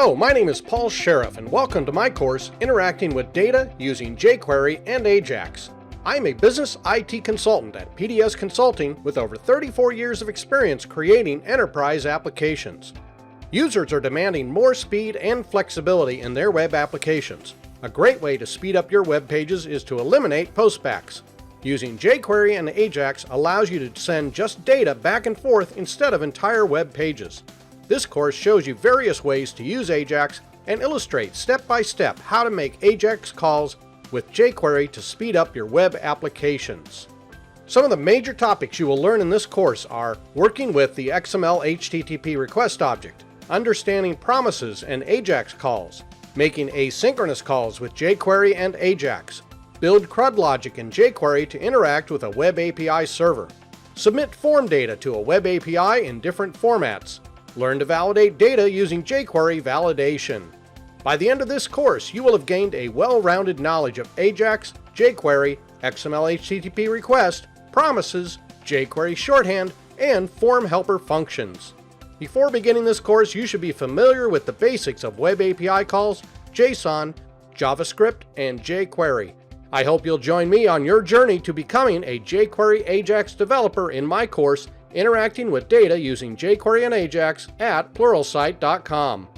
Hello, my name is Paul Sheriff, and welcome to my course, Interacting with Data Using jQuery and Ajax. I'm a business IT consultant at PDS Consulting with over 34 years of experience creating enterprise applications. Users are demanding more speed and flexibility in their web applications. A great way to speed up your web pages is to eliminate postbacks. Using jQuery and Ajax allows you to send just data back and forth instead of entire web pages. This course shows you various ways to use Ajax and illustrates step by step how to make Ajax calls with jQuery to speed up your web applications. Some of the major topics you will learn in this course are working with the XML HTTP request object, understanding promises and Ajax calls, making asynchronous calls with jQuery and Ajax, build CRUD logic in jQuery to interact with a web API server, submit form data to a web API in different formats, learn to validate data using jQuery validation. By the end of this course, you will have gained a well-rounded knowledge of Ajax, jQuery, XML HTTP request, promises, jQuery shorthand, and form helper functions. Before beginning this course, you should be familiar with the basics of web API calls, JSON, JavaScript, and jQuery. I hope you'll join me on your journey to becoming a jQuery Ajax developer in my course, Interacting with Data Using jQuery and Ajax at Pluralsight.com.